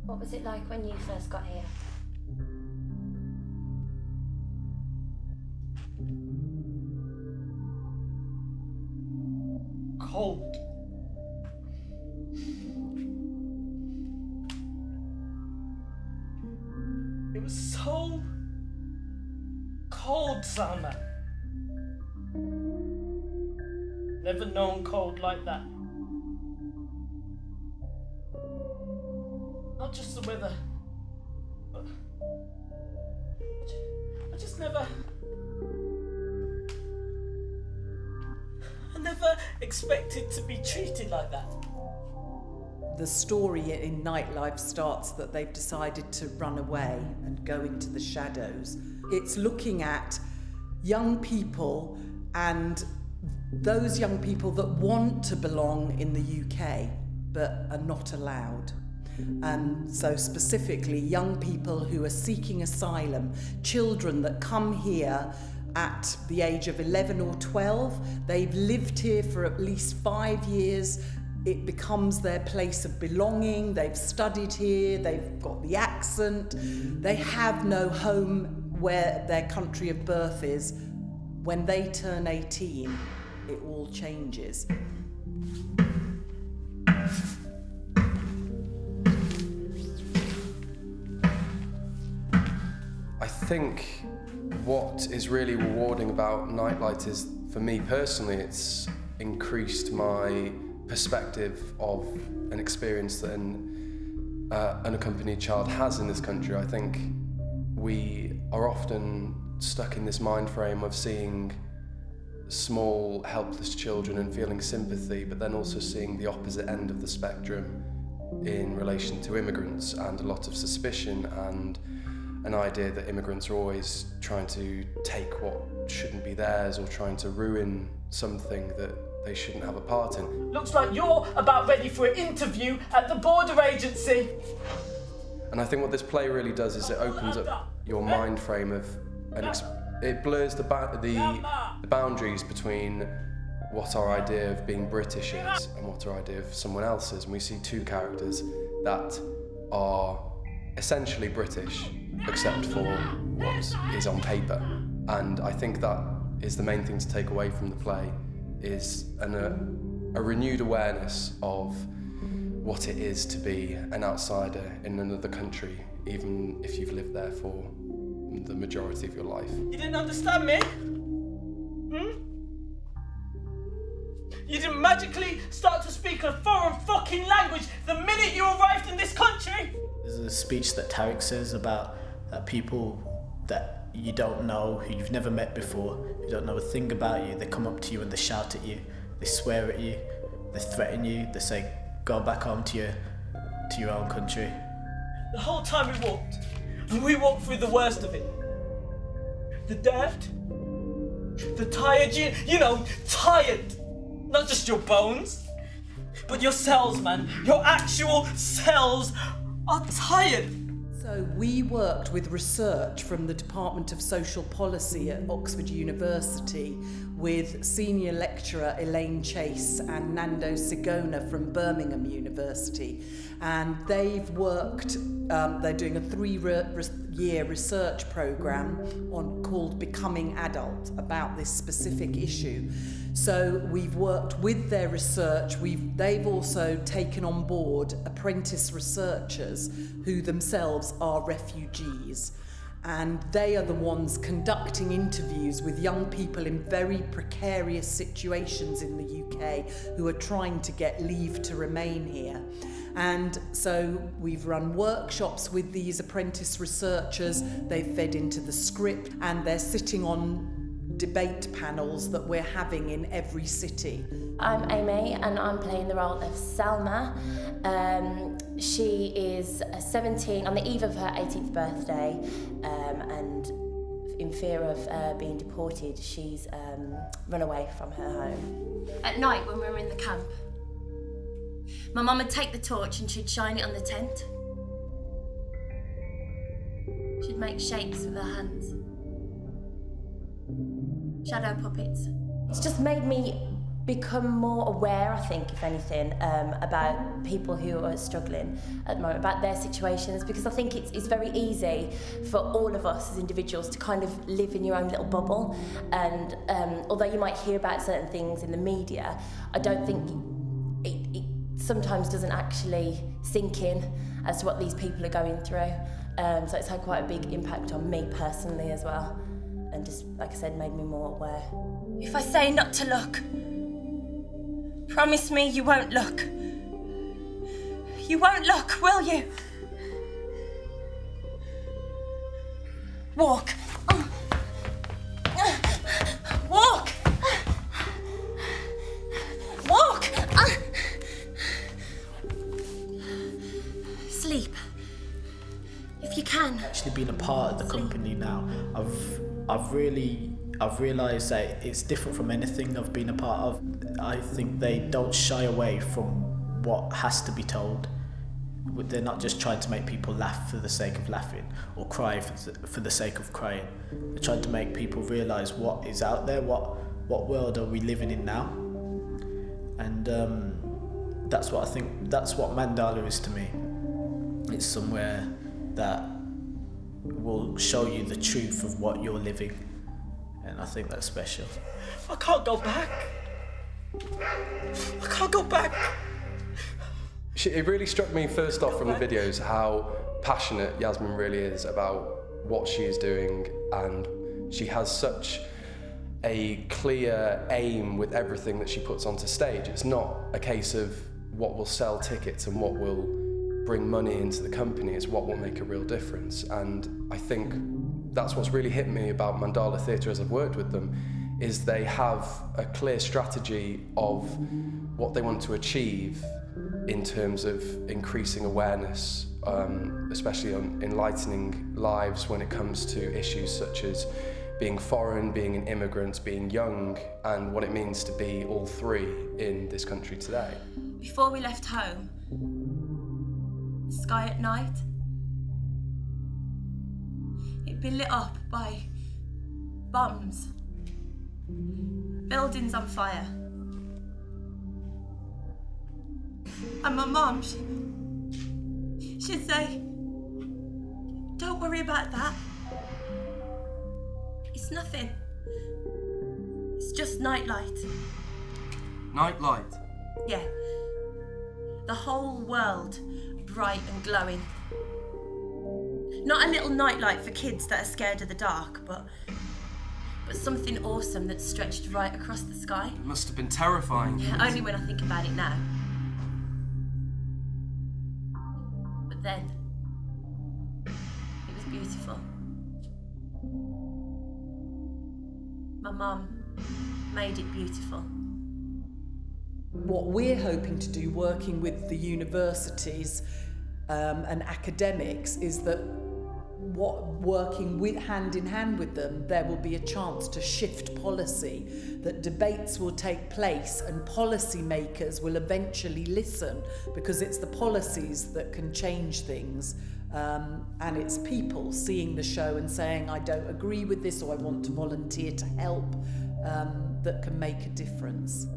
What was it like when you first got here? Cold. It was so cold, Salma. Never known cold like that. Not just the weather, but I just never expected to be treated like that. The story in Nightlife starts that they've decided to run away and go into the shadows. It's looking at young people and those young people that want to belong in the UK but are not allowed. So specifically young people who are seeking asylum, children that come here at the age of 11 or 12, they've lived here for at least 5 years, it becomes their place of belonging, they've studied here, they've got the accent, they have no home where their country of birth is. When they turn 18, it all changes. I think what is really rewarding about Nightlight is, for me personally, it's increased my perspective of an experience that an unaccompanied child has in this country. I think we are often stuck in this mind frame of seeing small, helpless children and feeling sympathy, but then also seeing the opposite end of the spectrum in relation to immigrants, and a lot of suspicion and an idea that immigrants are always trying to take what shouldn't be theirs or trying to ruin something that they shouldn't have a part in. Looks like you're about ready for an interview at the border agency. And I think what this play really does is it opens up your mind frame of, it blurs the boundaries between what our idea of being British is and what our idea of someone else is. And we see two characters that are essentially British, except for what is on paper. And I think that is the main thing to take away from the play, is a renewed awareness of what it is to be an outsider in another country, even if you've lived there for the majority of your life. You didn't understand me? You didn't magically start to speak a foreign fucking language the minute you arrived in this country? There's a speech that Tarek says about people that you don't know, who you've never met before, who don't know a thing about you. They come up to you and they shout at you, they swear at you, they threaten you, they say, go back home to your own country. The whole time we walked through the worst of it. The dirt, the tired, you know, tired. Not just your bones, but your cells, man. Your actual cells are tired. So we worked with research from the Department of Social Policy at Oxford University with senior lecturer Elaine Chase and Nando Sigona from Birmingham University. And they've worked, they're doing a 3-year research programme called Becoming Adult about this specific issue. So we've worked with their research. They've also taken on board apprentice researchers who themselves are refugees. And they are the ones conducting interviews with young people in very precarious situations in the UK who are trying to get leave to remain here. And so we've run workshops with these apprentice researchers. They've fed into the script and they're sitting on debate panels that we're having in every city. I'm Amy and I'm playing the role of Salma. She is 17, on the eve of her 18th birthday, and in fear of being deported, she's run away from her home. At night when we were in the camp, my mum would take the torch and she'd shine it on the tent. She'd make shapes with her hands. Shadow puppets. It's just made me become more aware, I think, if anything, about people who are struggling at the moment, about their situations, because I think it's very easy for all of us as individuals to kind of live in your own little bubble, and although you might hear about certain things in the media, I don't think it sometimes doesn't actually sink in as to what these people are going through. So it's had quite a big impact on me personally as well, and just, like I said, made me more aware. If I say not to look, promise me you won't look. You won't look, will you? Walk. Walk. Walk. Sleep. If you can. Actually being a part of the company now, I've realised that it's different from anything I've been a part of. I think they don't shy away from what has to be told. They're not just trying to make people laugh for the sake of laughing or cry for the sake of crying. They're trying to make people realise what is out there, what world are we living in now. And that's what I think, that's what Mandala is to me. It's somewhere that will show you the truth of what you're living. And I think that's special. I can't go back. I can't go back. It really struck me first off from the videos how passionate Yasmin really is about what she is doing, and she has such a clear aim with everything that she puts onto stage. It's not a case of what will sell tickets and what will bring money into the company, it's what will make a real difference. And I think that's what's really hit me about Mandala Theatre as I've worked with them, is they have a clear strategy of what they want to achieve in terms of increasing awareness, especially on enlightening lives when it comes to issues such as being foreign, being an immigrant, being young, and what it means to be all three in this country today. Before we left home, the sky at night, it'd be lit up by bombs, buildings on fire. And my mum, she'd say, don't worry about that. It's nothing. It's just nightlight. Nightlight? Yeah. The whole world bright and glowing. Not a little nightlight for kids that are scared of the dark, but something awesome that stretched right across the sky. It must have been terrifying. Yeah, only when I think about it now. But then, it was beautiful. My mum made it beautiful. What we're hoping to do, working with the universities and academics, is that working with, hand in hand with them, there will be a chance to shift policy, that debates will take place and policymakers will eventually listen, because it's the policies that can change things, and it's people seeing the show and saying, I don't agree with this, or I want to volunteer to help, that can make a difference.